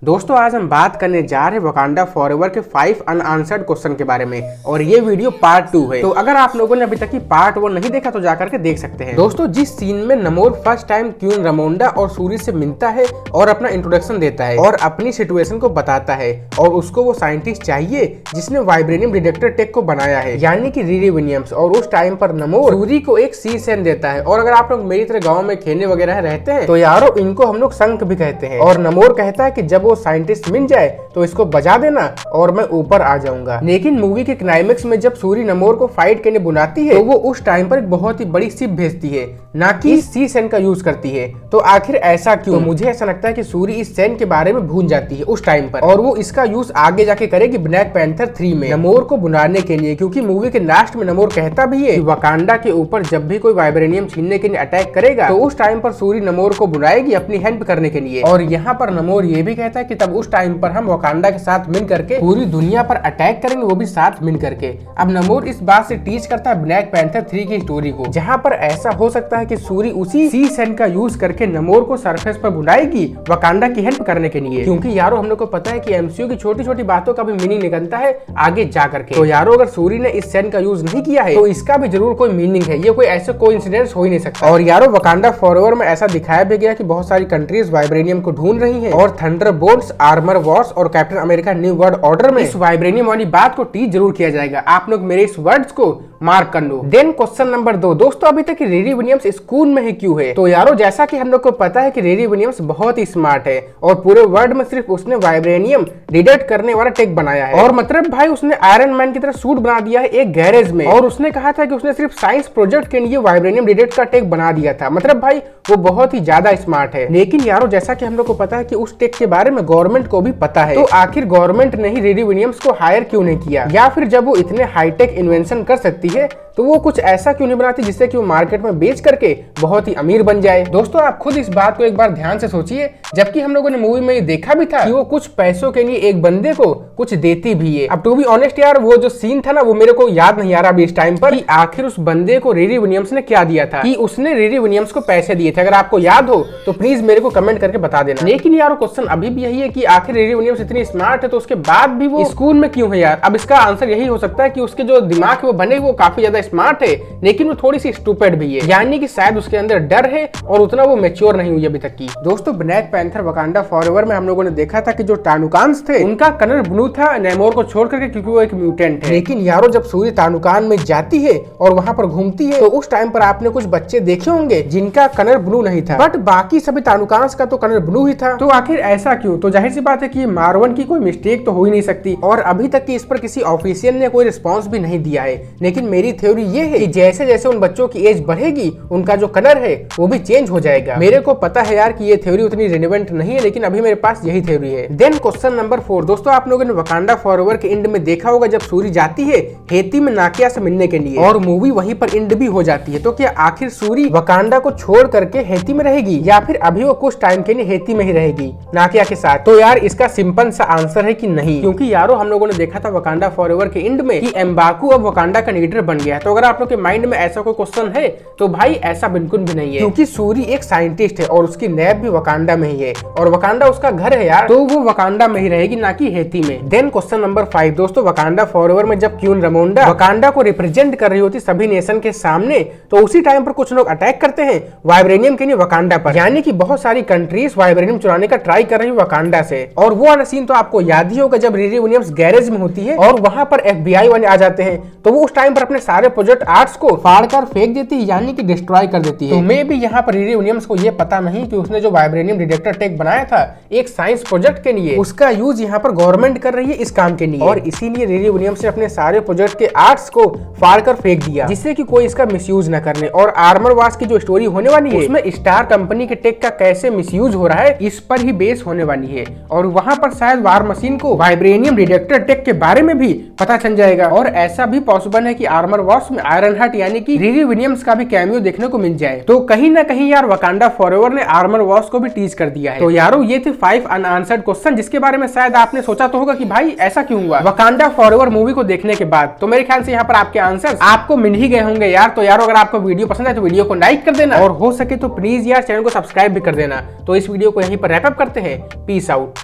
दोस्तों आज हम बात करने जा रहे हैं वकांडा फॉरएवर के 5 अनआंसर्ड क्वेश्चन के बारे में और ये वीडियो पार्ट 2 है। तो अगर आप लोगों ने अभी तक की पार्ट 1 नहीं देखा तो जाकर के देख सकते हैं। दोस्तों जिस सीन में नमोर फर्स्ट टाइम क्वीन रामोंडा और सूरी से मिलता है और अपना इंट्रोडक्शन देता है और अपनी सिचुएशन को बताता है और उसको वो साइंटिस्ट चाहिए जिसने वाइब्रेनियम डिटेक्टर टेक को बनाया है यानी कि रिरी विलियम्स। और उस टाइम पर नमोर सूरी को एक सी सेन देता है। और अगर आप लोग मेरी तरह गाँव में खेलने वगैरह रहते हैं तो यारो इनको हम लोग शंख भी कहते हैं। और नमोर कहता है कि जब वो साइंटिस्ट मिल जाए तो इसको बजा देना और मैं ऊपर आ जाऊंगा। लेकिन मूवी के क्लाइमेक्स में जब सूरी नमोर को फाइट करने बुलाती है तो वो उस टाइम पर एक बहुत ही बड़ी शिप भेजती है ना कि सी सेन का यूज करती है। तो आखिर ऐसा क्यों? तो मुझे ऐसा लगता है कि सूरी इस सेन के बारे में भूल जाती है उस टाइम पर और वो इसका यूज आगे जाके करेगी ब्लैक पैंथर 3 में नमोर को बुलाने के लिए। क्योंकि मूवी के लास्ट में नमोर कहता भी है कि वकांडा के ऊपर जब भी कोई वाइब्रेनियम छीनने के लिए अटैक करेगा तो उस टाइम पर सूरी नमोर को बुलाएगी अपनी हेल्प करने के लिए। और यहाँ पर नमोर ये भी कहता है कि तब उस टाइम पर हम वकांडा के साथ मिल करके पूरी दुनिया पर अटैक करेंगे, वो भी साथ मिल करके। अब नमोर इस बात से टीच करता है ब्लैक पैंथर 3 की स्टोरी को, जहाँ पर ऐसा हो सकता है कि सूरी उसी सी सेन का यूज करके नमोर को सरफेस पर बुलाएगी वकांडा की हेल्प करने के लिए। क्योंकि यारो हम लोग को पता है कि एमसीयू की छोटी छोटी बातों का भी मीनिंग निकलता है आगे जा करके। तो यारो अगर सूरी ने इस सेन का यूज नहीं किया है तो इसका भी जरूर कोई मीनिंग है, ये कोई ऐसे कोइंसिडेंस हो ही नहीं सकता। और यारो वकांडा फॉरएवर में ऐसा दिखाया भी गया कि बहुत सारी कंट्रीज वाइब्रेनियम को ढूंढ रही है और थंडरबोल्ट्स, आर्मर वॉर्स और captain America new world order में इस वाइब्रेनियम वाली बात को टीच जरूर किया जाएगा। आप लोग मेरे इस वर्ड्स को मार्क कर लो। देन क्वेश्चन नंबर 2, दोस्तों अभी तक रिरी विलियम्स स्कूल में ही क्यों है? तो यारो जैसा कि हम लोग को पता है कि रिरी विलियम्स बहुत ही स्मार्ट है और पूरे वर्ल्ड में सिर्फ उसने वाइब्रेनियम डिटेक्ट करने वाला टेक बनाया है। और मतलब भाई उसने आयरन मैन की तरह सूट बना दिया है एक गैरेज में और उसने कहा था कि उसने सिर्फ साइंस प्रोजेक्ट के लिए वाइब्रेनियम डिटेक्ट का टेक बना दिया था। मतलब भाई वो बहुत ही ज्यादा स्मार्ट है। लेकिन यारो जैसा कि हम लोग को पता है कि उस टेक के बारे में गवर्नमेंट को भी पता है, तो आखिर गवर्नमेंट ने ही रिरी विलियम्स को हायर क्यों नहीं किया? या फिर जब वो इतने हाईटेक इन्वेंशन कर सकती है तो वो कुछ ऐसा क्यों नहीं बनाती जिससे कि वो मार्केट में बेच करके बहुत ही अमीर बन जाए? दोस्तों आप खुद इस बात को एक बार ध्यान से सोचिए, जबकि हम लोगों ने मूवी में ये देखा भी था कि वो कुछ पैसों के लिए एक बंदे को कुछ देती भी है। अब टू बी ऑनेस्ट यार वो जो सीन था ना वो मेरे को याद नहीं आ रहा अभी इस टाइम पर कि आखिर उस बंदे को रिरी विलियम्स ने क्या दिया था, कि उसने रिरी विलियम्स को पैसे दिए थे। अगर आपको याद हो तो प्लीज मेरे को कमेंट करके बता देना। लेकिन यार क्वेश्चन अभी भी यही है कि आखिर रिरी विलियम्स इतनी स्मार्ट है तो उसके बाद भी वो स्कूल में क्यों है यार? अब इसका आंसर यही हो सकता है कि उसके जो दिमाग है वो बने वो काफी ज्यादा स्मार्ट है लेकिन वो थोड़ी सी स्टूपिड भी है, यानी कि शायद उसके अंदर डर है और उतना वो मैच्योर नहीं हुई अभी तक की। दोस्तों ब्लैक पैंथर वकांडा फॉरएवर में हम लोगों ने देखा था कि जो टानुकान्स थे उनका कलर ब्लू था नेमोर को छोड़ करके, क्योंकि वो एक म्यूटेंट है। लेकिन यारो जब सूरी टानुकान में जाती है और वहां पर घूमती है तो उस टाइम पर आपने कुछ बच्चे देखे होंगे जिनका कलर ब्लू नहीं था, बट बाकी सभी टानुकान्स का तो कलर ब्लू ही था। तो आखिर ऐसा क्यों? तो जाहिर सी बात है कि मार्वन की कोई मिस्टेक तो हो ही नहीं सकती और अभी तक की इस पर किसी ऑफिशियल ने कोई रिस्पॉन्स भी नहीं दिया है। लेकिन मेरी थ्योरी ये है कि जैसे जैसे उन बच्चों की एज बढ़ेगी उनका जो कलर है वो भी चेंज हो जाएगा। मेरे को पता है यार कि ये थ्योरी उतनी रिलेवेंट नहीं है लेकिन अभी मेरे पास यही थ्योरी है। देन क्वेश्चन नंबर 4, दोस्तों आप लोगों ने वकांडा फॉरएवर के एंड में देखा होगा जब सूरी जाती है हेती में नाकिया से मिलने के लिए और मूवी वहीं पर एंड भी हो जाती है। तो क्या आखिर सूरी वकांडा को छोड़ करके हेती में रहेगी या फिर अभी वो कुछ टाइम के लिए हेती में ही रहेगी नाकिया के साथ? तो यार इसका सिंपल सा आंसर है कि नहीं, क्योंकि यारो हम लोगों ने देखा था वकांडा फॉरएवर के एंड में कि एम्बाकू अब वकांडा का लीडर बन गया। तो अगर आप लोग के माइंड में ऐसा कोई क्वेश्चन है तो भाई ऐसा बिल्कुल भी नहीं है, क्योंकि सूरी एक साइंटिस्ट है और उसकी लैब भी वकांडा में ही है और वकांडा उसका घर है यार, तो वो वकांडा में ही रहेगी ना कि हेती में। देन क्वेश्चन नंबर 5, दोस्तों वकांडा फॉरएवर में जब क्वीन रामोंडा वकांडा को रिप्रेजेंट कर रही होती सभी नेशन के सामने तो उसी टाइम पर कुछ लोग अटैक करते हैं वाइब्रेनियम के लिए वकांडा पर, यानी कि बहुत सारी कंट्रीज वाइब्रेनियम चुराने का ट्राई कर रही है वकांडा से। और वो वाला सीन तो आपको याद ही होगा जब रिरी विलियम्स गैरेज में होती है और वहां पर FBI वाले आ जाते हैं तो वो उस टाइम पर अपने सारे प्रोजेक्ट आर्ट्स को फाड़ कर फेंक देती है, यानी कि डिस्ट्रॉय कर देती है। तो मे भी यहाँ पर रिरी विलियम्स को ये पता नहीं कि उसने जो वाइब्रेनियम डिटेक्टर टेक बनाया था एक साइंस प्रोजेक्ट के लिए, उसका यूज यहाँ पर गवर्नमेंट कर रही है इस काम के लिए और इसीलिए रिरी विलियम्स ने अपने सारे प्रोजेक्ट के आर्ट्स को फाड़ कर फेंक दिया जिससे कि कोई इसका मिसयूज न करने। और आर्मर वार्स की जो स्टोरी होने वाली है उसमें स्टार कंपनी के टेक का कैसे मिसयूज हो रहा है इस पर ही बेस होने वाली है और वहां पर शायद वार मशीन को वाइब्रेनियम डिटेक्टर टेक के बारे में भी पता चल जाएगा। और ऐसा भी पॉसिबल है कि आर्मर वार्स में आयरन हार्ट यानी कि रिरी विलियम्स का भी कैमियो देखने को मिल जाए। तो कहीं ना कहीं यार वकांडा फॉरएवर ने आर्मर वार्स को भी टीच कर दिया है। तो यारो ये थे 5 अनआंसर्ड क्वेश्चन जिसके बारे में शायद आपने सोचा तो होगा कि भाई ऐसा क्यों हुआ वकांडा फॉरएवर मूवी को देखने के बाद। तो मेरे ख्याल से यहाँ पर आपके आंसर आपको मिल ही गए होंगे यार। तो यार अगर आपको वीडियो पसंद है तो वीडियो को लाइक कर देना और हो सके तो प्लीज यार चैनल को सब्सक्राइब भी कर देना। तो इस वीडियो को यहीं पर रैप अप करते हैं। Peace out.